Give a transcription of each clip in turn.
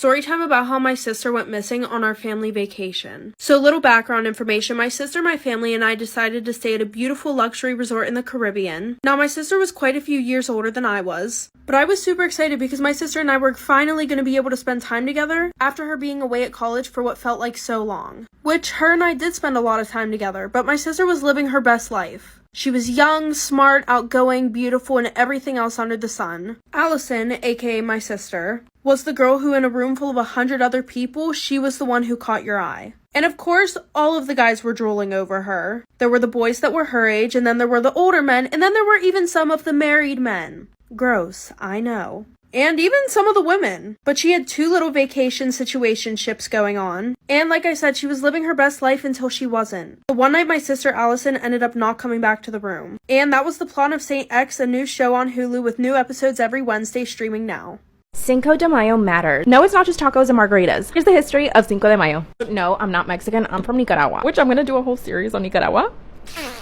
story time about how my sister went missing on our family vacation. So, little background information, my sister, my family, and I decided to stay at a beautiful luxury resort in the Caribbean. Now, my sister was quite a few years older than I was, but I was super excited because my sister and I were finally going to be able to spend time together after her being away at college for what felt like so long. Which, her and I did spend a lot of time together, but my sister was living her best life. She was young, smart, outgoing, beautiful, and everything else under the sun. Allison, aka my sister, was the girl who in a room full of 100 other people, she was the one who caught your eye. And of course, all of the guys were drooling over her. There were the boys that were her age, and then there were the older men, and then there were even some of the married men. Gross, I know. And even some of the women. But she had 2 little vacation situationships going on. And like I said, she was living her best life until she wasn't. The one night my sister Allison ended up not coming back to the room. And that was the plot of Saint X, a new show on Hulu with new episodes every Wednesday, streaming now. Cinco de Mayo matters. No, it's not just tacos and margaritas. Here's the history of Cinco de Mayo. No, I'm not Mexican. I'm from Nicaragua, which I'm gonna do a whole series on Nicaragua.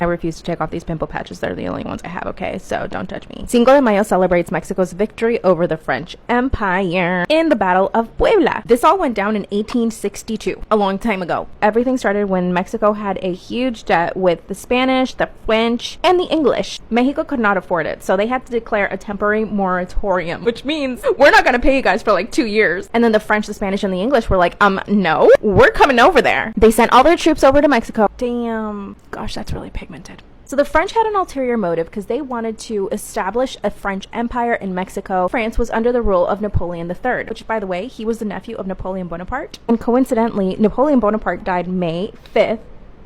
I refuse to take off these pimple patches. They're the only ones I have, okay? So don't touch me. Cinco de Mayo celebrates Mexico's victory over the French Empire in the Battle of Puebla. This all went down in 1862, a long time ago. Everything started when Mexico had a huge debt with the Spanish, the French, and the English. Mexico could not afford it, so they had to declare a temporary moratorium, which means we're not gonna pay you guys for like 2 years. And then the French, the Spanish, and the English were like, no, we're coming over there. They sent all their troops over to Mexico. Damn, gosh, that's really pigmented. So the French had an ulterior motive because they wanted to establish a French empire in Mexico. France was under the rule of Napoleon III, which, by the way, he was the nephew of Napoleon Bonaparte. And coincidentally, Napoleon Bonaparte died May 5th,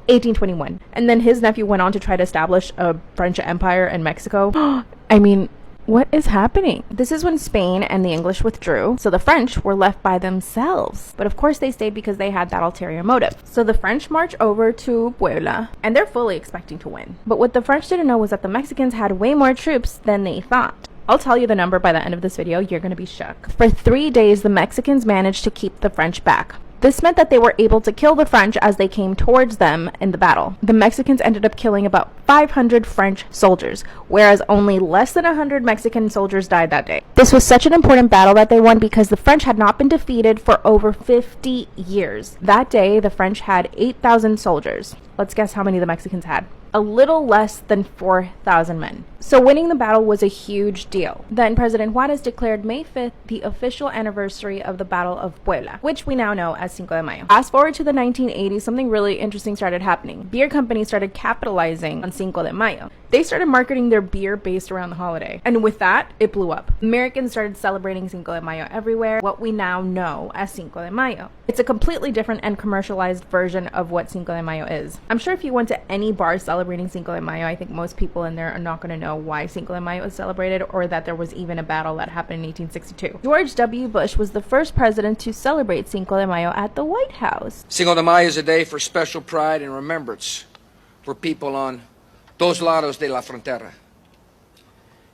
1821. And then his nephew went on to try to establish a French empire in Mexico. I mean, what is happening? This is when Spain and the English withdrew, so the French were left by themselves. But of course they stayed because they had that ulterior motive. So the French march over to Puebla, and they're fully expecting to win. But what the French didn't know was that the Mexicans had way more troops than they thought. I'll tell you the number by the end of this video. You're gonna be shook. For 3 days, the Mexicans managed to keep the French back. This meant that they were able to kill the French as they came towards them in the battle. The Mexicans ended up killing about 500 French soldiers, whereas only less than 100 Mexican soldiers died that day. This was such an important battle that they won because the French had not been defeated for over 50 years. That day, the French had 8,000 soldiers. Let's guess how many the Mexicans had. A little less than 4,000 men. So winning the battle was a huge deal. Then President Juarez declared May 5th the official anniversary of the Battle of Puebla, which we now know as Cinco de Mayo. Fast forward to the 1980s, something really interesting started happening. Beer companies started capitalizing on Cinco de Mayo. They started marketing their beer based around the holiday. And with that, it blew up. Americans started celebrating Cinco de Mayo everywhere, what we now know as Cinco de Mayo. It's a completely different and commercialized version of what Cinco de Mayo is. I'm sure if you went to any bar celebrating Cinco de Mayo, I think most people in there are not going to know why Cinco de Mayo is celebrated or that there was even a battle that happened in 1862. George W. Bush was the first president to celebrate Cinco de Mayo at the White House. Cinco de Mayo is a day for special pride and remembrance for people on dos lados de la frontera.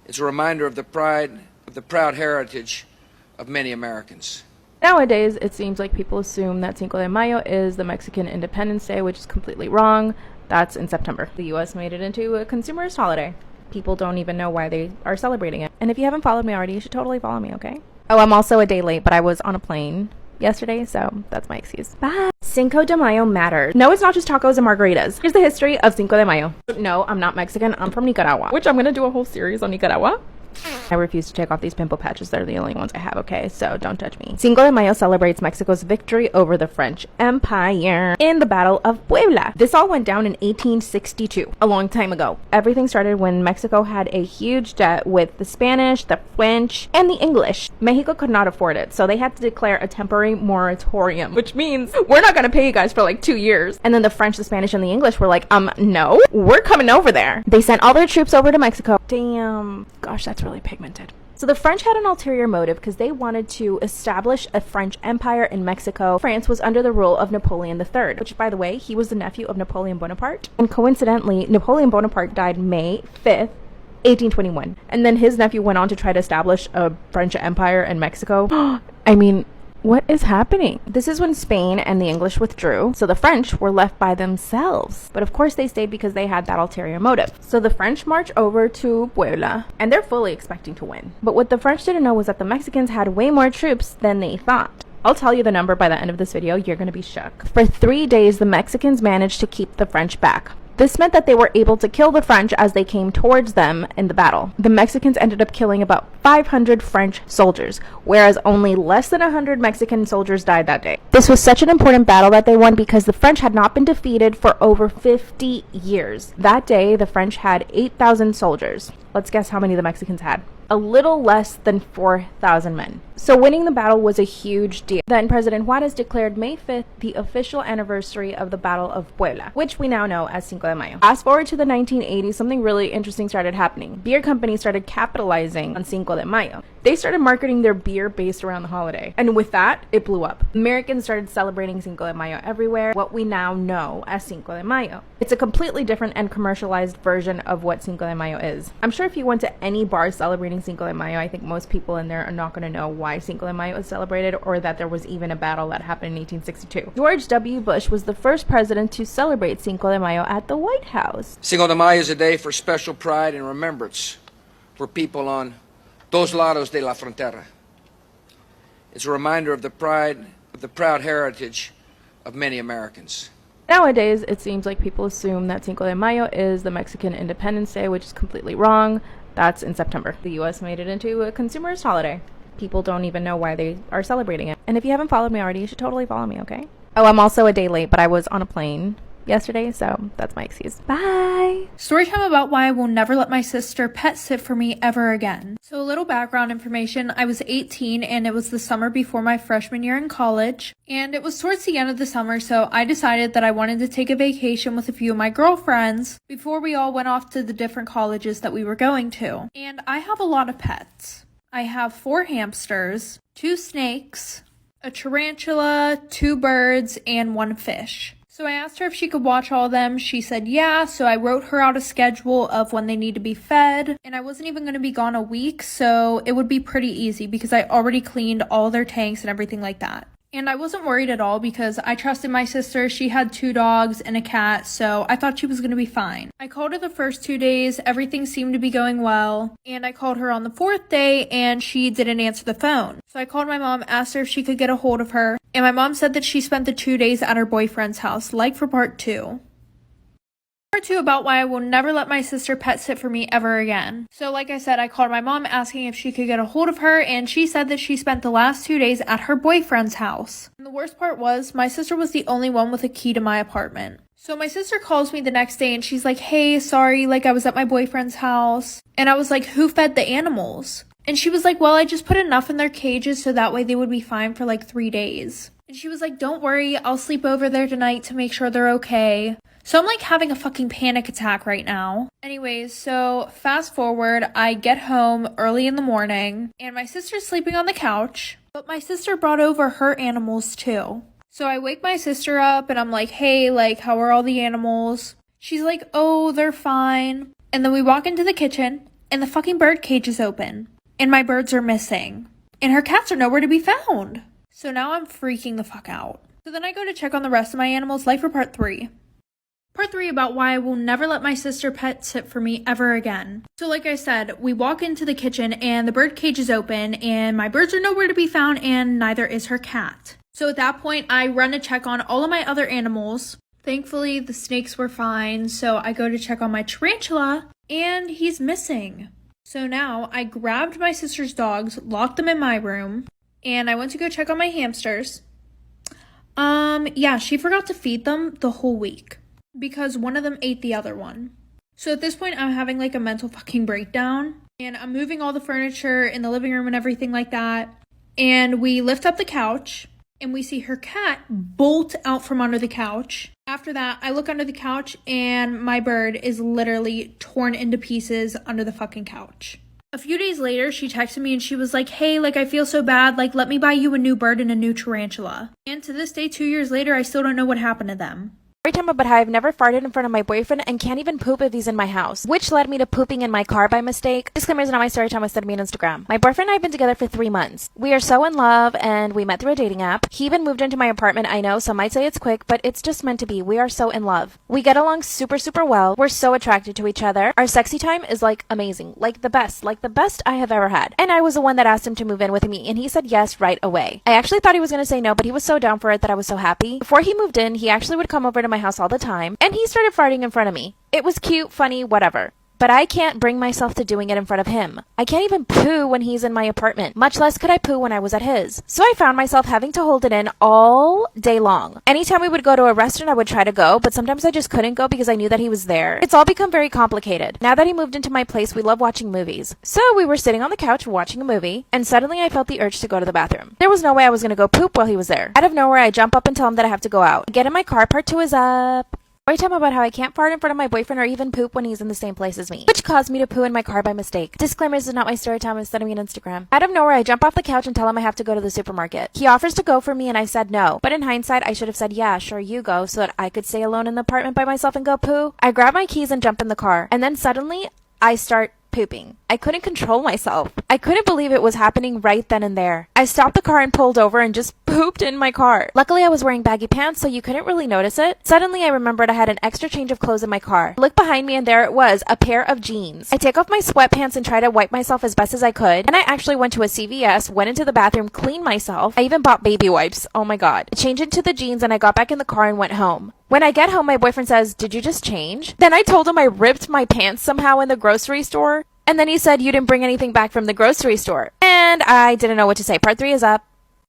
It's a reminder of the proud heritage of many Americans. Nowadays, it seems like people assume that Cinco de Mayo is the Mexican Independence Day, which is completely wrong. That's in September. The U.S. made it into a consumerist holiday. People don't even know why they are celebrating it. And if you haven't followed me already, you should totally follow me, okay? Oh, I'm also a day late, but I was on a plane yesterday, so that's my excuse. Bye! Cinco de Mayo matters. No, it's not just tacos and margaritas. Here's the history of Cinco de Mayo. No, I'm not Mexican. I'm from Nicaragua, which I'm gonna do a whole series on Nicaragua. I refuse to take off these pimple patches. They're the only ones I have, okay? So don't touch me. Cinco de Mayo celebrates Mexico's victory over the French Empire in the Battle of Puebla. This all went down in 1862, a long time ago. Everything started when Mexico had a huge debt with the Spanish, the French, and the English. Mexico could not afford it, so they had to declare a temporary moratorium, which means we're not gonna pay you guys for like 2 years. And then the French, the Spanish, and the English were like, no, we're coming over there. They sent all their troops over to Mexico. Damn, gosh, that's really pigmented. So the French had an ulterior motive because they wanted to establish a French empire in Mexico. France was under the rule of Napoleon III, which, by the way, he was the nephew of Napoleon Bonaparte. And coincidentally, Napoleon Bonaparte died May 5th, 1821. And then his nephew went on to try to establish a French empire in Mexico. I mean, what is happening? This is when Spain and the English withdrew, so the French were left by themselves. But of course they stayed because they had that ulterior motive. So the French march over to Puebla, and they're fully expecting to win. But what the French didn't know was that the Mexicans had way more troops than they thought. I'll tell you the number by the end of this video. You're gonna be shook. For 3 days, the Mexicans managed to keep the French back. This meant that they were able to kill the French as they came towards them in the battle. The Mexicans ended up killing about 500 French soldiers, whereas only less than 100 Mexican soldiers died that day. This was such an important battle that they won because the French had not been defeated for over 50 years. That day, the French had 8,000 soldiers. Let's guess how many the Mexicans had. A little less than 4,000 men. So winning the battle was a huge deal. Then President Juarez declared May 5th the official anniversary of the Battle of Puebla, which we now know as Cinco de Mayo. Fast forward to the 1980s, something really interesting started happening. Beer companies started capitalizing on Cinco de Mayo. They started marketing their beer based around the holiday. And with that, it blew up. Americans started celebrating Cinco de Mayo everywhere, what we now know as Cinco de Mayo. It's a completely different and commercialized version of what Cinco de Mayo is. I'm sure if you went to any bar celebrating Cinco de Mayo, I think most people in there are not going to know why Cinco de Mayo is celebrated or that there was even a battle that happened in 1862. George W. Bush was the first president to celebrate Cinco de Mayo at the White House. Cinco de Mayo is a day for special pride and remembrance for people on dos lados de la frontera. It's a reminder of the proud heritage of many Americans. Nowadays, it seems like people assume that Cinco de Mayo is the Mexican Independence Day, which is completely wrong. That's in September. The U.S. made it into a consumerist holiday. People don't even know why they are celebrating it. And if you haven't followed me already, you should totally follow me, okay? Oh, I'm also a day late, but I was on a plane yesterday, so that's my excuse. Bye! Storytime about why I will never let my sister pet sit for me ever again. So a little background information, I was 18 and it was the summer before my freshman year in college. And it was towards the end of the summer, so I decided that I wanted to take a vacation with a few of my girlfriends before we all went off to the different colleges that we were going to. And I have a lot of pets. I have 4 hamsters, 2 snakes, a tarantula, 2 birds, and 1 fish. So I asked her if she could watch all of them. She said yeah, so I wrote her out a schedule of when they need to be fed. And I wasn't even going to be gone a week, so it would be pretty easy because I already cleaned all their tanks and everything like that. And I wasn't worried at all because I trusted my sister. She had 2 dogs and a cat, so I thought she was going to be fine. I called her the first 2 days. Everything seemed to be going well. And I called her on the 4th day, and she didn't answer the phone. So I called my mom, asked her if she could get a hold of her. And my mom said that she spent the 2 days at her boyfriend's house, like for part 2. Part 2 about why I will never let my sister pet sit for me ever again. So like I said, I called my mom asking if she could get a hold of her, and she said that she spent the last 2 days at her boyfriend's house. And the worst part was, my sister was the only one with a key to my apartment. So my sister calls me the next day and she's like, hey, sorry, like I was at my boyfriend's house. And I was like, who fed the animals? And she was like, well, I just put enough in their cages so that way they would be fine for like 3 days. And she was like, don't worry, I'll sleep over there tonight to make sure they're okay. So I'm like having a fucking panic attack right now. Anyways, so fast forward, I get home early in the morning and my sister's sleeping on the couch, but my sister brought over her animals too. So I wake my sister up and I'm like, hey, like, how are all the animals? She's like, oh, they're fine. And then we walk into the kitchen and the fucking bird cage is open and my birds are missing and her cats are nowhere to be found. So now I'm freaking the fuck out. So then I go to check on the rest of my animals, like for part 3. Part 3 about why I will never let my sister pet sit for me ever again. So like I said, we walk into the kitchen and the bird cage is open and my birds are nowhere to be found and neither is her cat. So at that point, I run to check on all of my other animals. Thankfully, the snakes were fine, so I go to check on my tarantula and he's missing. So now I grabbed my sister's dogs, locked them in my room, and I went to go check on my hamsters. Yeah, she forgot to feed them the whole week because one of them ate the other one. So at this point, I'm having like a mental fucking breakdown and I'm moving all the furniture in the living room and everything like that. And we lift up the couch and we see her cat bolt out from under the couch. After that, I look under the couch and my bird is literally torn into pieces under the fucking couch. A few days later, she texted me and she was like, hey, like, I feel so bad. Like, let me buy you a new bird and a new tarantula. And to this day, 2 years later, I still don't know what happened to them. Every time about how I've never farted in front of my boyfriend and can't even poop if he's in my house, which led me to pooping in my car by mistake. Disclaimer is not my story time with me on Instagram. My boyfriend and I have been together for 3 months. We are so in love and we met through a dating app. He even moved into my apartment. I know some might say it's quick, but it's just meant to be. We are so in love. We get along super well. We're so attracted to each other. Our sexy time is like amazing, like the best I have ever had. And I was the one that asked him to move in with me and he said yes right away. I actually thought he was going to say no, but he was so down for it that I was so happy. Before he moved in, he actually would come over to my house all the time. And he started farting in front of me. It was cute, funny, whatever. But I can't bring myself to doing it in front of him. I can't even poo when he's in my apartment, much less could I poo when I was at his. So I found myself having to hold it in all day long. Anytime we would go to a restaurant, I would try to go, but sometimes I just couldn't go because I knew that he was there. It's all become very complicated. Now that he moved into my place, we love watching movies. So we were sitting on the couch watching a movie, and suddenly I felt the urge to go to the bathroom. There was no way I was going to go poop while he was there. Out of nowhere, I jump up and tell him that I have to go out. I get in my car, part 2 is up. Story time about how I can't fart in front of my boyfriend or even poop when he's in the same place as me, which caused me to poo in my car by mistake. Disclaimer, this is not my story time, it's sending me on Instagram. Out of nowhere, I jump off the couch and tell him I have to go to the supermarket. He offers to go for me and I said no, but in hindsight, I should have said yeah, sure you go, so that I could stay alone in the apartment by myself and go poo. I grab my keys and jump in the car, and then suddenly, I start pooping. I couldn't control myself. I couldn't believe it was happening right then and there. I stopped the car and pulled over and just pooped in my car. Luckily, I was wearing baggy pants, so you couldn't really notice it. Suddenly, I remembered I had an extra change of clothes in my car. I looked behind me and there it was, a pair of jeans. I take off my sweatpants and try to wipe myself as best as I could. And I actually went to a CVS, went into the bathroom, cleaned myself. I even bought baby wipes. Oh my god. I changed into the jeans and I got back in the car and went home. When I get home, my boyfriend says, "Did you just change?" Then I told him I ripped my pants somehow in the grocery store. And then he said, "You didn't bring anything back from the grocery store." And I didn't know what to say. Part 3 is up.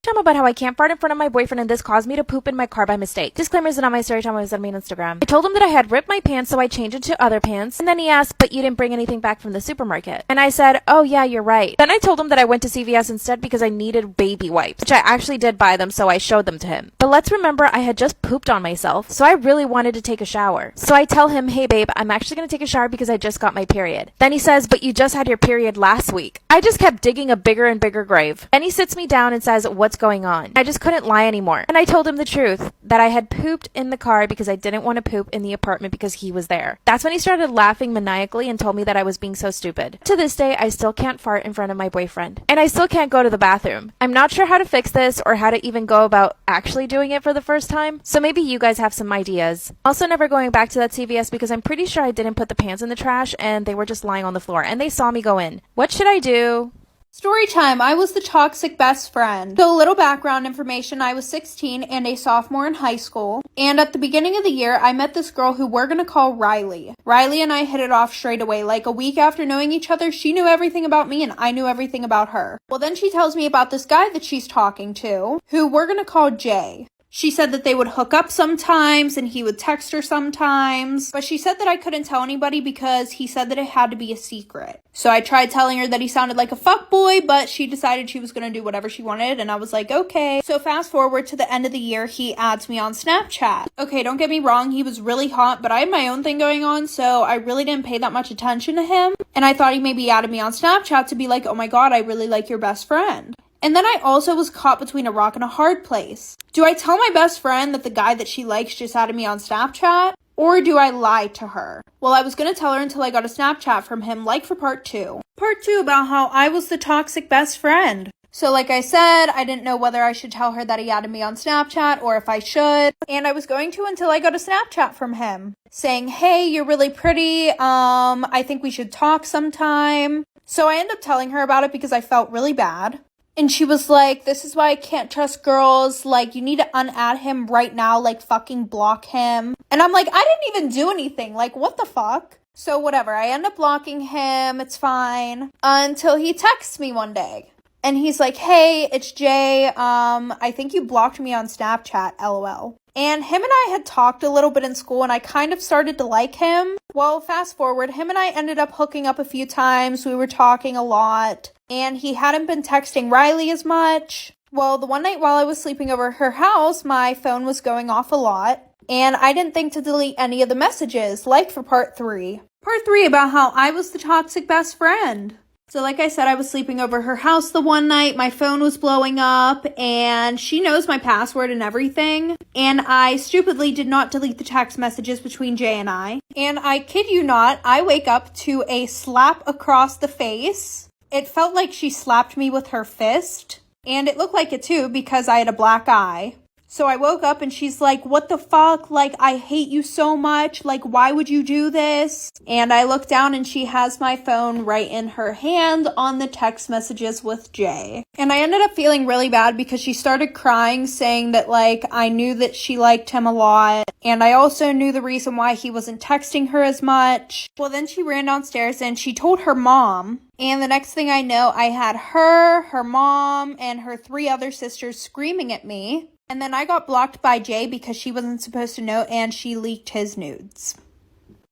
Time about how I can't fart in front of my boyfriend and this caused me to poop in my car by mistake. Disclaimer is not my story time, I was on me on Instagram. I told him that I had ripped my pants, so I changed into other pants. And then he asked, "But you didn't bring anything back from the supermarket?" And I said, "Oh yeah, you're right." Then I told him that I went to CVS instead because I needed baby wipes, which I actually did buy them, so I showed them to him. But let's remember I had just pooped on myself, so I really wanted to take a shower. So I tell him, "Hey babe, I'm actually gonna take a shower because I just got my period." Then he says, "But you just had your period last week." I just kept digging a bigger and bigger grave. Then he sits me down and says, "What's going on?" I just couldn't lie anymore. And I told him the truth, that I had pooped in the car because I didn't want to poop in the apartment because he was there. That's when he started laughing maniacally and told me that I was being so stupid. To this day, I still can't fart in front of my boyfriend. And I still can't go to the bathroom. I'm not sure how to fix this or how to even go about actually doing it for the first time. So maybe you guys have some ideas. Also never going back to that CVS because I'm pretty sure I didn't put the pants in the trash and they were just lying on the floor and they saw me go in. What should I do? Story time, I was the toxic best friend. So a little background information, I was 16 and a sophomore in high school. And at the beginning of the year, I met this girl who we're gonna call Riley. Riley and I hit it off straight away. Like a week after knowing each other, she knew everything about me and I knew everything about her. Well, then she tells me about this guy that she's talking to, who we're gonna call Jay. She said that they would hook up sometimes and he would text her sometimes. But she said that I couldn't tell anybody because he said that it had to be a secret. So I tried telling her that he sounded like a fuckboy, but she decided she was going to do whatever she wanted. And I was like, okay. So fast forward to the end of the year, he adds me on Snapchat. Okay, don't get me wrong. He was really hot, but I had my own thing going on. So I really didn't pay that much attention to him. And I thought he maybe added me on Snapchat to be like, oh my God, I really like your best friend. And then I also was caught between a rock and a hard place. Do I tell my best friend that the guy that she likes just added me on Snapchat? Or do I lie to her? Well, I was going to tell her until I got a Snapchat from him, like for part 2. Part 2 about how I was the toxic best friend. So like I said, I didn't know whether I should tell her that he added me on Snapchat or if I should. And I was going to until I got a Snapchat from him saying, "Hey, you're really pretty. I think we should talk sometime." So I ended up telling her about it because I felt really bad. And she was like, "This is why I can't trust girls. Like, you need to unadd him right now. Like, fucking block him." And I'm like, I didn't even do anything. Like, what the fuck? So whatever. I end up blocking him. It's fine. Until he texts me one day. And he's like, "Hey, it's Jay. I think you blocked me on Snapchat, LOL." And him and I had talked a little bit in school and I kind of started to like him. Well, fast forward, him and I ended up hooking up a few times. We were talking a lot. And he hadn't been texting Riley as much. Well, the one night while I was sleeping over at her house, my phone was going off a lot. And I didn't think to delete any of the messages, like for part 3. Part 3 about how I was the toxic best friend. So like I said, I was sleeping over her house the one night. My phone was blowing up and she knows my password and everything. And I stupidly did not delete the text messages between Jay and I. And I kid you not, I wake up to a slap across the face. It felt like she slapped me with her fist. And it looked like it too because I had a black eye. So I woke up and she's like, what the fuck? Like, I hate you so much. Like, why would you do this? And I look down and she has my phone right in her hand on the text messages with Jay. And I ended up feeling really bad because she started crying, saying that, like, I knew that she liked him a lot. And I also knew the reason why he wasn't texting her as much. Well, then she ran downstairs and she told her mom. And the next thing I know, I had her mom, and her 3 other sisters screaming at me. And then I got blocked by Jay because she wasn't supposed to know and she leaked his nudes.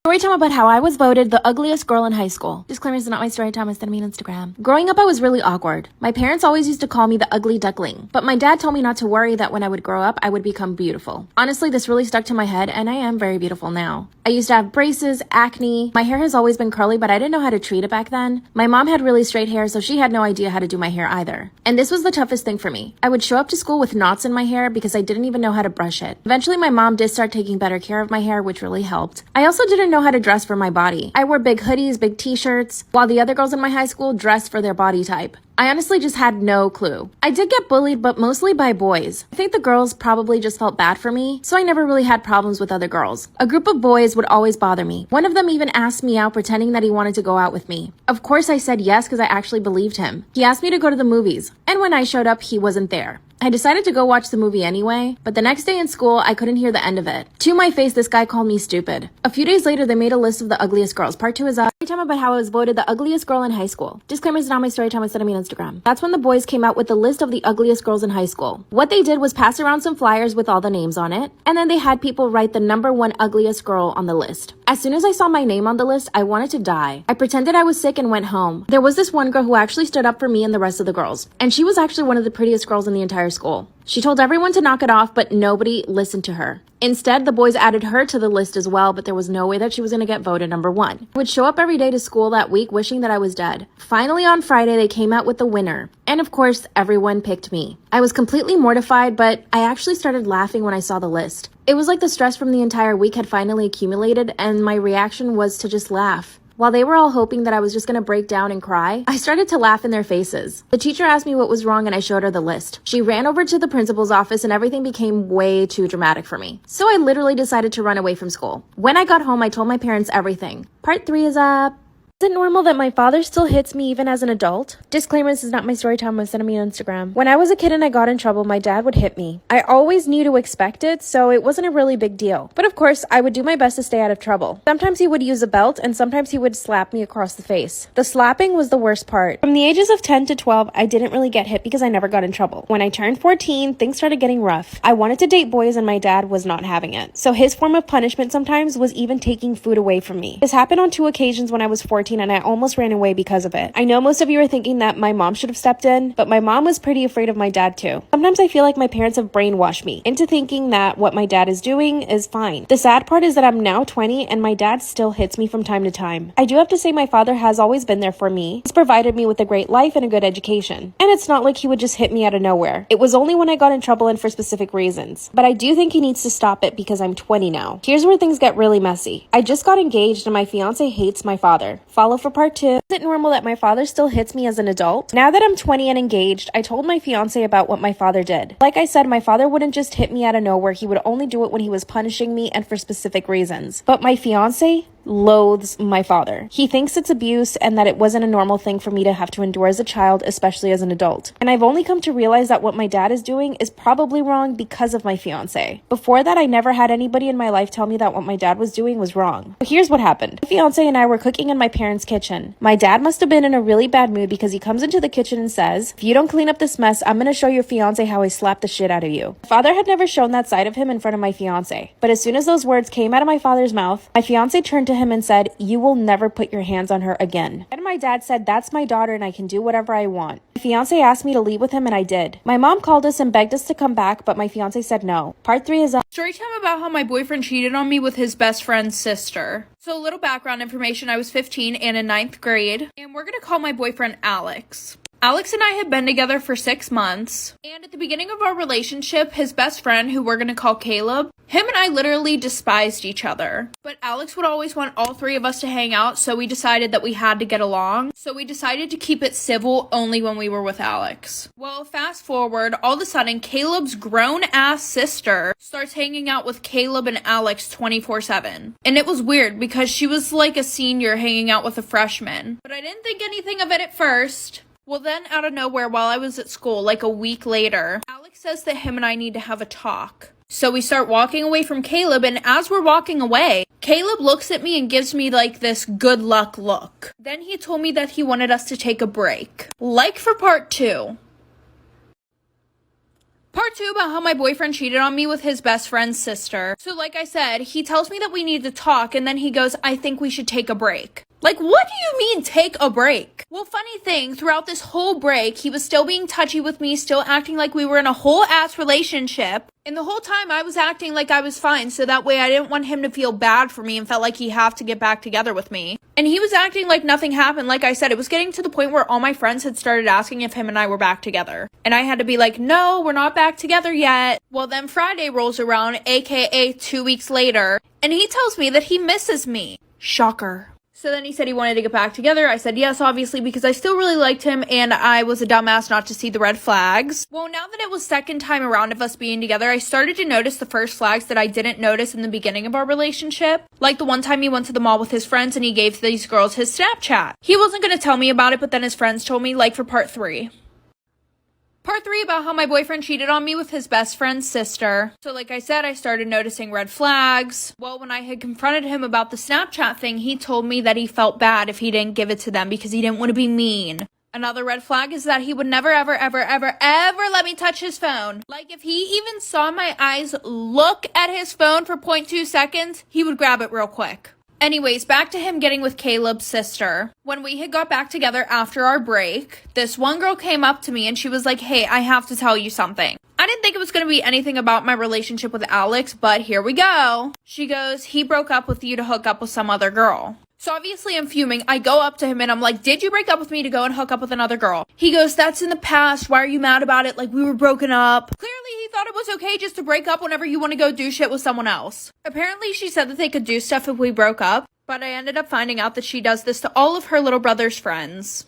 Story time about how I was voted the ugliest girl in high school. Disclaimer, is not my story time, I sent me on Instagram. Growing up, I was really awkward. My parents always used to call me the ugly duckling, but my dad told me not to worry, that when I would grow up, I would become beautiful. Honestly, this really stuck to my head, and I am very beautiful now. I used to have braces, acne. My hair has always been curly, but I didn't know how to treat it back then. My mom had really straight hair, so she had no idea how to do my hair either. And this was the toughest thing for me. I would show up to school with knots in my hair because I didn't even know how to brush it. Eventually, my mom did start taking better care of my hair, which really helped. I also didn't know how to dress for my body. I wore big hoodies, big t-shirts, while the other girls in my high school dressed for their body type. I honestly just had no clue. I did get bullied, but mostly by boys. I think the girls probably just felt bad for me, so I never really had problems with other girls. A group of boys would always bother me. One of them even asked me out, pretending that he wanted to go out with me. Of course I said yes because I actually believed him. He asked me to go to the movies, and when I showed up, he wasn't there. I decided to go watch the movie anyway, but the next day in school, I couldn't hear the end of it. To my face, this guy called me stupid. A few days later, they made a list of the ugliest girls. Part 2 is story time about how I was voted the ugliest girl in high school. Disclaimer, is not my story time, I sent me on Instagram. That's when the boys came out with the list of the ugliest girls in high school. What they did was pass around some flyers with all the names on it, and then they had people write the number 1 ugliest girl on the list. As soon as I saw my name on the list, I wanted to die. I pretended I was sick and went home. There was this one girl who actually stood up for me and the rest of the girls, and she was actually one of the prettiest girls in the entire school. She told everyone to knock it off, but nobody listened to her. Instead, the boys added her to the list as well, but there was no way that she was going to get voted number 1. I would show up every day to school that week wishing that I was dead. Finally, on Friday, they came out with the winner. And of course, everyone picked me. I was completely mortified, but I actually started laughing when I saw the list. It was like the stress from the entire week had finally accumulated, and my reaction was to just laugh. While they were all hoping that I was just going to break down and cry, I started to laugh in their faces. The teacher asked me what was wrong and I showed her the list. She ran over to the principal's office and everything became way too dramatic for me. So I literally decided to run away from school. When I got home, I told my parents everything. Part 3 is up. Is it normal that my father still hits me even as an adult? Disclaimer, this is not my story time, was sent me on Instagram. When I was a kid and I got in trouble, my dad would hit me. I always knew to expect it, so it wasn't a really big deal. But of course, I would do my best to stay out of trouble. Sometimes he would use a belt and sometimes he would slap me across the face. The slapping was the worst part. From the ages of 10 to 12, I didn't really get hit because I never got in trouble. When I turned 14, things started getting rough. I wanted to date boys and my dad was not having it. So his form of punishment sometimes was even taking food away from me. This happened on 2 occasions when I was 14 and I almost ran away because of it. I know most of you are thinking that my mom should have stepped in, but my mom was pretty afraid of my dad too. Sometimes I feel like my parents have brainwashed me into thinking that what my dad is doing is fine. The sad part is that I'm now 20 and my dad still hits me from time to time. I do have to say my father has always been there for me. He's provided me with a great life and a good education. And it's not like he would just hit me out of nowhere. It was only when I got in trouble and for specific reasons. But I do think he needs to stop it because I'm 20 now. Here's where things get really messy. I just got engaged and my fiance hates my father. Follow for part 2. Is it normal that my father still hits me as an adult? Now that I'm 20 and engaged, I told my fiance about what my father did. Like I said, my father wouldn't just hit me out of nowhere. He would only do it when he was punishing me and for specific reasons. But my fiance loathes my father. He thinks it's abuse and that it wasn't a normal thing for me to have to endure as a child, especially as an adult. And I've only come to realize that what my dad is doing is probably wrong because of my fiance. Before that, I never had anybody in my life tell me that what my dad was doing was wrong. But here's what happened. My fiance and I were cooking in my parents' kitchen. My dad must have been in a really bad mood because he comes into the kitchen and says, "If you don't clean up this mess, I'm gonna show your fiance how I slap the shit out of you." My father had never shown that side of him in front of my fiance. But as soon as those words came out of my father's mouth, my fiance turned to him and said, "You will never put your hands on her again." And my dad said, "That's my daughter and I can do whatever I want." My fiance asked me to leave with him and I did. My mom called us and begged us to come back, but my fiance said no. Part 3 is Storytime about how my boyfriend cheated on me with his best friend's sister. So a little background information, I was 15 and in 9th grade, and we're gonna call my boyfriend Alex. Alex and I had been together for 6 months, and at the beginning of our relationship, his best friend, who we're gonna call Caleb, him and I literally despised each other. But Alex would always want all 3 of us to hang out, so we decided that we had to get along. So we decided to keep it civil only when we were with Alex. Well, fast forward, all of a sudden, Caleb's grown-ass sister starts hanging out with Caleb and Alex 24/7. And it was weird because she was like a senior hanging out with a freshman. But I didn't think anything of it at first. Well, then out of nowhere, while I was at school, like a week later, Alex says that him and I need to have a talk. So we start walking away from Caleb, and as we're walking away, Caleb looks at me and gives me like this good luck look. Then he told me that he wanted us to take a break. Like for part 2. Part 2 about how my boyfriend cheated on me with his best friend's sister. So like I said, he tells me that we need to talk, and then he goes, "I think we should take a break." Like, what do you mean take a break? Well, funny thing, throughout this whole break, he was still being touchy with me, still acting like we were in a whole ass relationship. And the whole time I was acting like I was fine, so that way I didn't want him to feel bad for me and felt like he had to get back together with me. And he was acting like nothing happened. Like I said, it was getting to the point where all my friends had started asking if him and I were back together. And I had to be like, no, we're not back together yet. Well, then Friday rolls around, aka 2 weeks later, and he tells me that he misses me. Shocker. So then he said he wanted to get back together. I said yes, obviously, because I still really liked him and I was a dumbass not to see the red flags. Well, now that it was second time around of us being together, I started to notice the first flags that I didn't notice in the beginning of our relationship. Like the one time he went to the mall with his friends and he gave these girls his Snapchat. He wasn't going to tell me about it, but then his friends told me, like for part 3. Part 3 about how my boyfriend cheated on me with his best friend's sister. So like I said, I started noticing red flags. Well, when I had confronted him about the Snapchat thing, he told me that he felt bad if he didn't give it to them because he didn't want to be mean. Another red flag is that he would never, ever, ever, ever, ever let me touch his phone. Like if he even saw my eyes look at his phone for 0.2 seconds, he would grab it real quick. Anyways, back to him getting with Caleb's sister. When we had got back together after our break, this one girl came up to me and she was like, "Hey, I have to tell you something." I didn't think it was going to be anything about my relationship with Alex, but here we go. She goes, "He broke up with you to hook up with some other girl." So obviously I'm fuming. I go up to him and I'm like, "Did you break up with me to go and hook up with another girl?" He goes, "That's in the past. Why are you mad about it? Like we were broken up." Clearly he thought it was okay just to break up whenever you want to go do shit with someone else. Apparently she said that they could do stuff if we broke up, but I ended up finding out that she does this to all of her little brother's friends.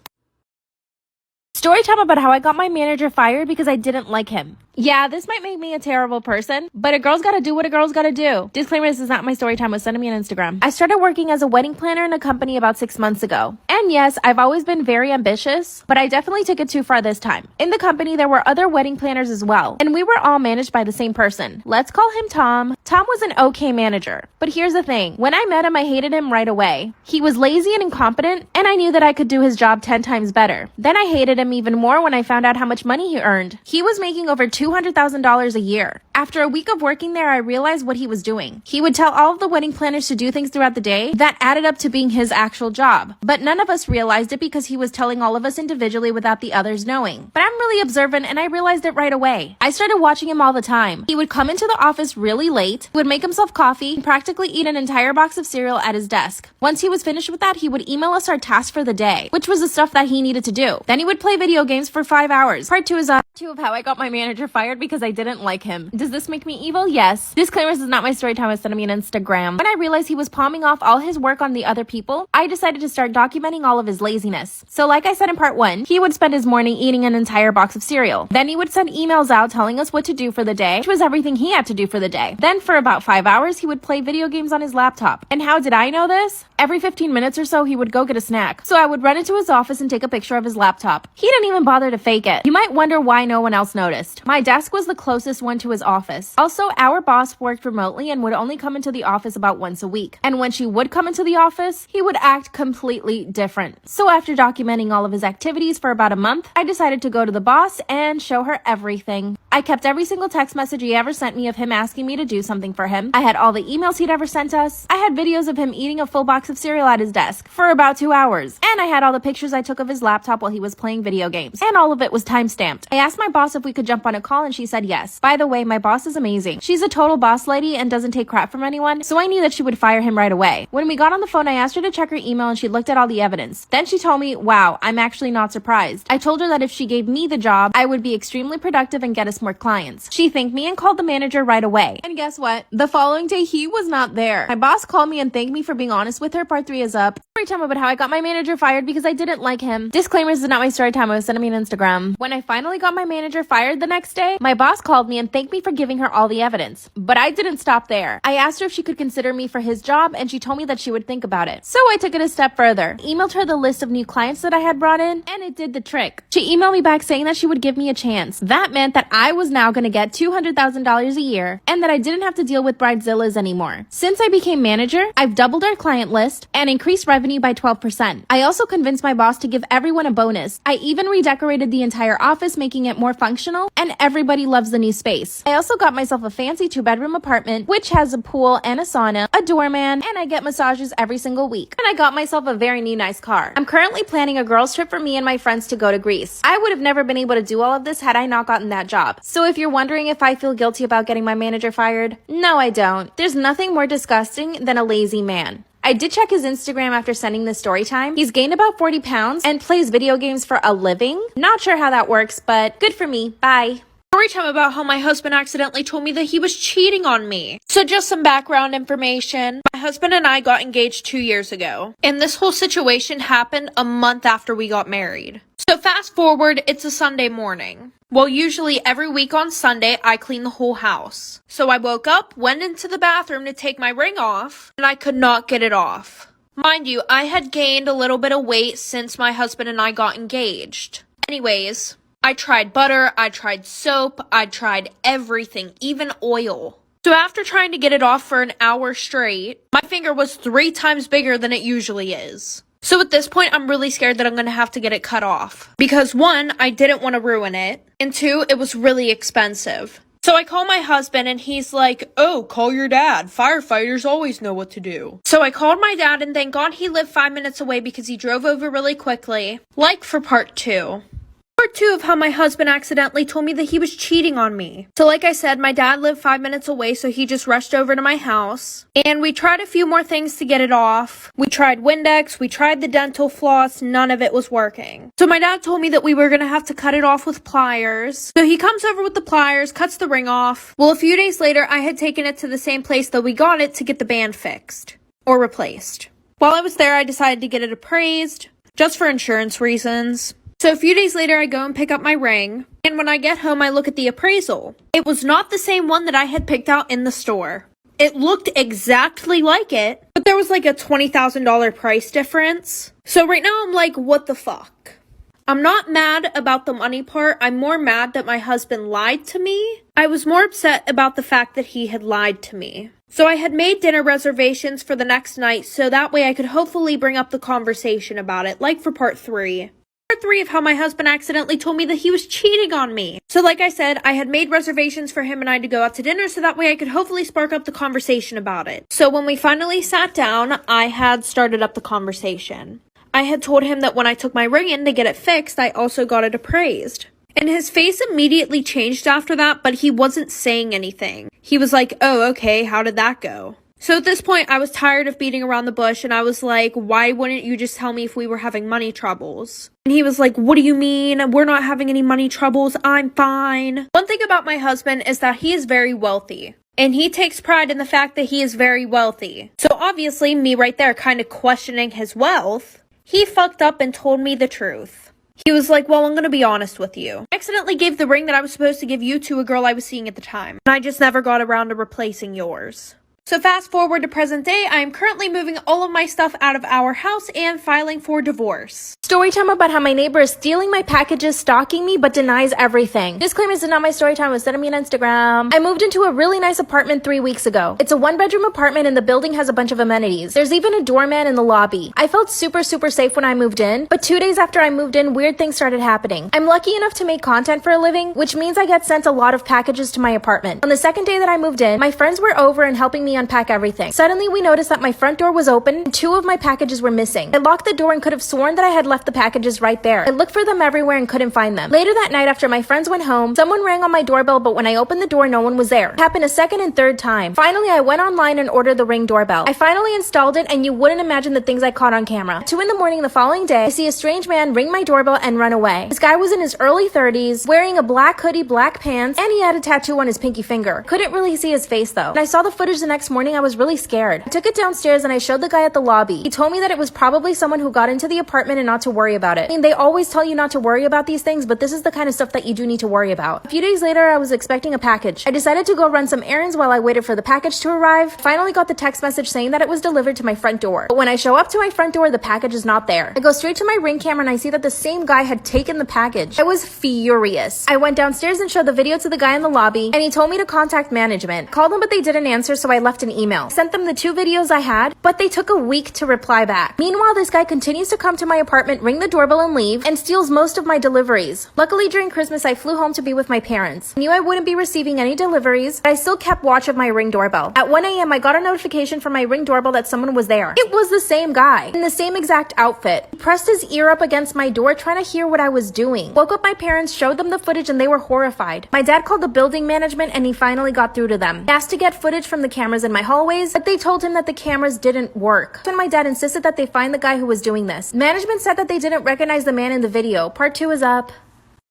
story time about how I got my manager fired because I didn't like him. Yeah, this might make me a terrible person, but a girl's gotta do what a girl's gotta do. Disclaimer, this is not my story time. Was sent to me on Instagram. I started working as a wedding planner in a company about 6 months ago. And yes, I've always been very ambitious, but I definitely took it too far this time. In the company, there were other wedding planners as well, and we were all managed by the same person. Let's call him Tom. Tom was an okay manager, but here's the thing. When I met him, I hated him right away. He was lazy and incompetent, and I knew that I could do his job 10 times better. Then I hated him even more when I found out how much money he earned. He was making over $200,000 a year. After a week of working there, I realized what he was doing. He would tell all of the wedding planners to do things throughout the day that added up to being his actual job. But none of us realized it because he was telling all of us individually without the others knowing. But I'm really observant and I realized it right away. I started watching him all the time. He would come into the office really late, would make himself coffee, and practically eat an entire box of cereal at his desk. Once he was finished with that, he would email us our task for the day, which was the stuff that he needed to do. Then he would play video games for 5 hours. Part 2 is two of how I got my manager fired because I didn't like him. Does this make me evil? Yes. Disclaimer, this is not my story time. I sent me on Instagram. When I realized he was palming off all his work on the other people, I decided to start documenting all of his laziness. So like I said in part 1, he would spend his morning eating an entire box of cereal. Then he would send emails out telling us what to do for the day, which was everything he had to do for the day. Then for about 5 hours, he would play video games on his laptop. And how did I know this? Every 15 minutes or so, he would go get a snack. So I would run into his office and take a picture of his laptop. He didn't even bother to fake it. You might wonder why no one else noticed. My desk was the closest one to his office. Also, our boss worked remotely and would only come into the office about once a week. And when she would come into the office, he would act completely different. So after documenting all of his activities for about a month, I decided to go to the boss and show her everything. I kept every single text message he ever sent me of him asking me to do something for him. I had all the emails he'd ever sent us. I had videos of him eating a full box of cereal at his desk for about 2 hours. And I had all the pictures I took of his laptop while he was playing video games. And all of it was time-stamped. I asked my boss if we could jump on a call and she said yes. By the way, my boss is amazing. She's a total boss lady and doesn't take crap from anyone, so I knew that she would fire him right away. When we got on the phone, I asked her to check her email and she looked at all the evidence. Then she told me, wow, I'm actually not surprised. I told her that if she gave me the job, I would be extremely productive and get us more clients. She thanked me and called the manager right away. And guess what? The following day, he was not there. My boss called me and thanked me for being honest with her. Part 3 is up. Storytime about how I got my manager fired because I didn't like him. Disclaimers is not my story time. I was sending me an Instagram. When I finally got my manager fired the next day, my boss called me and thanked me for giving her all the evidence. But I didn't stop there. I asked her if she could consider me for his job and she told me that she would think about it. So I took it a step further. Emailed her the list of new clients that I had brought in and it did the trick. She emailed me back saying that she would give me a chance. That meant that I was now going to get $200,000 a year and that I didn't have to deal with bridezillas anymore. Since I became manager, I've doubled our client list and increased revenue by 12%. I also convinced my boss to give everyone a bonus. I even redecorated the entire office, making it more functional, and everybody loves the new space. I also got myself a fancy 2-bedroom apartment, which has a pool and a sauna, a doorman, and I get massages every single week. And I got myself a very new nice car. I'm currently planning a girls trip for me and my friends to go to Greece. I would have never been able to do all of this had I not gotten that job. So if you're wondering if I feel guilty about getting my manager fired, no, I don't. There's nothing more disgusting than a lazy man. I did check his Instagram after sending this story time. He's gained about 40 pounds and plays video games for a living. Not sure how that works, but good for me. Bye. Story time about how my husband accidentally told me that he was cheating on me. So just some background information. My husband and I got engaged 2 years ago. And this whole situation happened a month after we got married. So fast forward, it's a Sunday morning. Well, usually every week on Sunday, I clean the whole house. So I woke up, went into the bathroom to take my ring off, and I could not get it off. Mind you, I had gained a little bit of weight since my husband and I got engaged. Anyways, I tried butter, I tried soap, I tried everything, even oil. So after trying to get it off for an hour straight, my finger was 3 times bigger than it usually is. So at this point, I'm really scared that I'm going to have to get it cut off. Because 1, I didn't want to ruin it. And 2, it was really expensive. So I call my husband and he's like, oh, call your dad. Firefighters always know what to do. So I called my dad and thank God he lived 5 minutes away because he drove over really quickly. Like for part 2. Part 2 of how my husband accidentally told me that he was cheating on me. So like I said, my dad lived 5 minutes away, so he just rushed over to my house. And we tried a few more things to get it off. We tried Windex, we tried the dental floss, none of it was working. So my dad told me that we were going to have to cut it off with pliers. So he comes over with the pliers, cuts the ring off. Well, a few days later, I had taken it to the same place that we got it to get the band fixed. Or replaced. While I was there, I decided to get it appraised, just for insurance reasons. So a few days later, I go and pick up my ring, and when I get home, I look at the appraisal. It was not the same one that I had picked out in the store. It looked exactly like it, but there was like a $20,000 price difference. So right now, I'm like, what the fuck? I'm not mad about the money part. I'm more mad that my husband lied to me. I was more upset about the fact that he had lied to me. So I had made dinner reservations for the next night, so that way I could hopefully bring up the conversation about it, like for part 3. Part 3 of how my husband accidentally told me that he was cheating on me. So like I said, I had made reservations for him and I to go out to dinner so that way I could hopefully spark up the conversation about it. So when we finally sat down, I had started up the conversation. I had told him that when I took my ring in to get it fixed, I also got it appraised. And his face immediately changed after that, but he wasn't saying anything. He was like, oh, okay, how did that go? So at this point, I was tired of beating around the bush, and I was like, why wouldn't you just tell me if we were having money troubles? And he was like, what do you mean? We're not having any money troubles. I'm fine. One thing about my husband is that he is very wealthy. And he takes pride in the fact that he is very wealthy. So obviously, me right there kind of questioning his wealth, he fucked up and told me the truth. He was like, well, I'm going to be honest with you. I accidentally gave the ring that I was supposed to give you to a girl I was seeing at the time. And I just never got around to replacing yours. So fast forward to present day, I am currently moving all of my stuff out of our house and filing for divorce. Story time about how my neighbor is stealing my packages, stalking me, but denies everything. Disclaimer, this is not my story time. It was sent to me on Instagram. I moved into a really nice apartment 3 weeks ago. It's a 1-bedroom apartment and the building has a bunch of amenities. There's even a doorman in the lobby. I felt super safe when I moved in, but 2 days after I moved in, weird things started happening. I'm lucky enough to make content for a living, which means I get sent a lot of packages to my apartment. On the second day that I moved in, my friends were over and helping me unpack everything. Suddenly, we noticed that my front door was open and 2 of my packages were missing. I locked the door and could have sworn that I had left the packages right there. I looked for them everywhere and couldn't find them. Later that night, after my friends went home, someone rang on my doorbell, but when I opened the door, no one was there. It happened a second and third time. Finally, I went online and ordered the Ring doorbell. I finally installed it, and you wouldn't imagine the things I caught on camera. At 2 in the morning the following day, I see a strange man ring my doorbell and run away. This guy was in his early 30s, wearing a black hoodie, black pants, and he had a tattoo on his pinky finger. Couldn't really see his face though. When I saw the footage the next morning, I was really scared. I took it downstairs and I showed the guy at the lobby. He told me that it was probably someone who got into the apartment and not to worry about it. I mean, they always tell you not to worry about these things, but this is the kind of stuff that you do need to worry about. A few days later, I was expecting a package. I decided to go run some errands while I waited for the package to arrive. Finally got the text message saying that it was delivered to my front door. But when I show up to my front door, the package is not there. I go straight to my Ring camera and I see that the same guy had taken the package. I was furious. I went downstairs and showed the video to the guy in the lobby, and he told me to contact management. Called them, but they didn't answer, so I left an email. Sent them the 2 videos I had, but they took a week to reply back. Meanwhile, this guy continues to come to my apartment, ring the doorbell and leave, and steals most of my deliveries. Luckily, during Christmas, I flew home to be with my parents. I knew I wouldn't be receiving any deliveries, but I still kept watch of my Ring doorbell. At 1 a.m., I got a notification from my Ring doorbell that someone was there. It was the same guy, in the same exact outfit. He pressed his ear up against my door, trying to hear what I was doing. Woke up my parents, showed them the footage, and they were horrified. My dad called the building management, and he finally got through to them. He asked to get footage from the cameras in my hallways, but they told him that the cameras didn't work. When my dad insisted that they find the guy who was doing this. Management said that they didn't recognize the man in the video. Part 2 is up.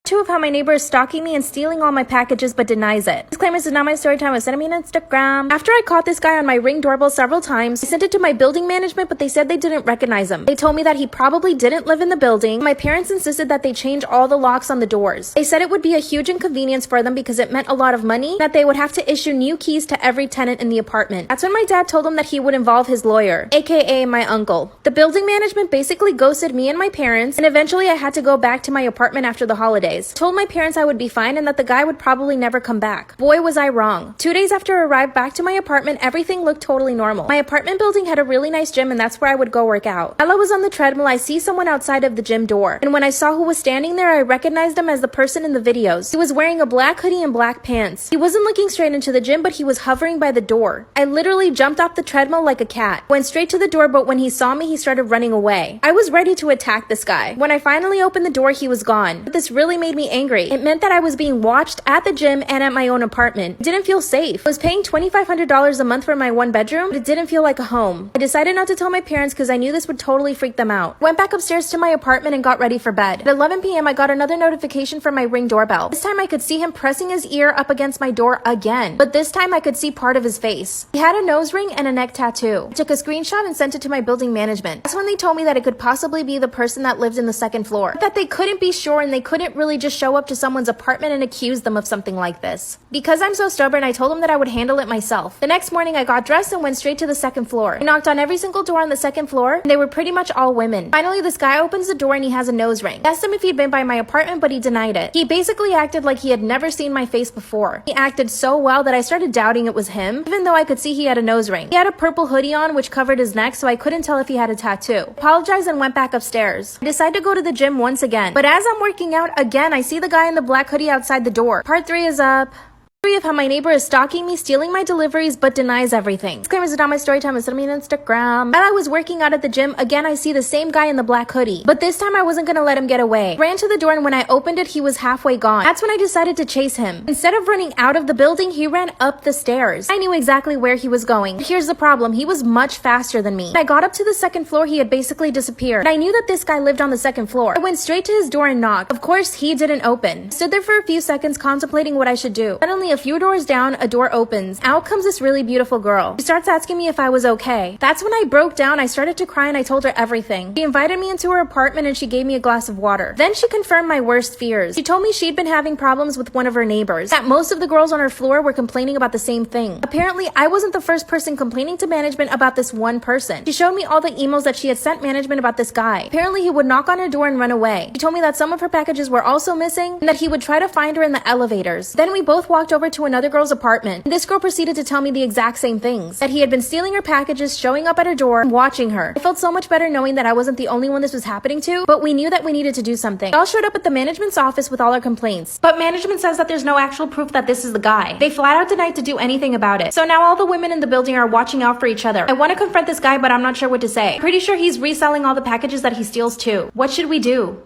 2 of how my neighbor is stalking me and stealing all my packages but denies it. Disclaimer, this is not my story time. It was sent to me on Instagram. After I caught this guy on my Ring doorbell several times, I sent it to my building management, but they said they didn't recognize him. They told me that he probably didn't live in the building. My parents insisted that they change all the locks on the doors. They said it would be a huge inconvenience for them because it meant a lot of money, that they would have to issue new keys to every tenant in the apartment. That's when my dad told them that he would involve his lawyer, aka my uncle. The building management basically ghosted me and my parents, and eventually I had to go back to my apartment after the holidays. Told my parents I would be fine and that the guy would probably never come back. Boy, was I wrong. 2 days after I arrived back to my apartment, everything looked totally normal. My apartment building had a really nice gym, and that's where I would go work out. While I was on the treadmill, I see someone outside of the gym door, and when I saw who was standing there, I recognized him as the person in the videos. He was wearing a black hoodie and black pants. He wasn't looking straight into the gym, but he was hovering by the door. I literally jumped off the treadmill like a cat. Went straight to the door, but when he saw me, he started running away. I was ready to attack this guy. When I finally opened the door, he was gone. But this really made me angry. It meant that I was being watched at the gym and at my own apartment. It didn't feel safe. I was paying $2,500 a month for my 1 bedroom, but it didn't feel like a home. I decided not to tell my parents because I knew this would totally freak them out. Went back upstairs to my apartment and got ready for bed. At 11 p.m., I got another notification from my Ring doorbell. This time I could see him pressing his ear up against my door again, but this time I could see part of his face. He had a nose ring and a neck tattoo. I took a screenshot and sent it to my building management. That's when they told me that it could possibly be the person that lived in the 2nd floor, that they couldn't be sure and they couldn't really just show up to someone's apartment and accuse them of something like this. Because I'm so stubborn, I told them that I would handle it myself. The next morning, I got dressed and went straight to the 2nd floor. I knocked on every single door on the 2nd floor, and they were pretty much all women. Finally, this guy opens the door and he has a nose ring. I asked him if he'd been by my apartment, but he denied it. He basically acted like he had never seen my face before. He acted so well that I started doubting it was him, even though I could see he had a nose ring. He had a purple hoodie on, which covered his neck, so I couldn't tell if he had a tattoo. I apologized and went back upstairs. I decided to go to the gym once again, but as I'm working out again, I see the guy in the black hoodie outside the door. Part 3 is up. 3 of how my neighbor is stalking me, stealing my deliveries, but denies everything. Disclaimer, this is not my story time. It's sent me on Instagram. While I was working out at the gym, again I see the same guy in the black hoodie. But this time I wasn't gonna let him get away. Ran to the door, and when I opened it, he was halfway gone. That's when I decided to chase him. Instead of running out of the building, he ran up the stairs. I knew exactly where he was going. Here's the problem. He was much faster than me. When I got up to the 2nd floor, he had basically disappeared. I knew that this guy lived on the 2nd floor. I went straight to his door and knocked. Of course, he didn't open. Stood there for a few seconds contemplating what I should do. Suddenly, a few doors down, a door opens. Out comes this really beautiful girl. She starts asking me if I was okay. That's when I broke down. I started to cry and I told her everything. She invited me into her apartment and she gave me a glass of water. Then she confirmed my worst fears. She told me she'd been having problems with one of her neighbors, that most of the girls on her floor were complaining about the same thing. Apparently, I wasn't the first person complaining to management about this one person. She showed me all the emails that she had sent management about this guy. Apparently, he would knock on her door and run away. She told me that some of her packages were also missing and that he would try to find her in the elevators. Then we both walked over to another girl's apartment. And this girl proceeded to tell me the exact same things. That he had been stealing her packages, showing up at her door, and watching her. I felt so much better knowing that I wasn't the only one this was happening to, but we knew that we needed to do something. We all showed up at the management's office with all our complaints. But management says that there's no actual proof that this is the guy. They flat out denied to do anything about it. So now all the women in the building are watching out for each other. I want to confront this guy, but I'm not sure what to say. Pretty sure he's reselling all the packages that he steals too. What should we do?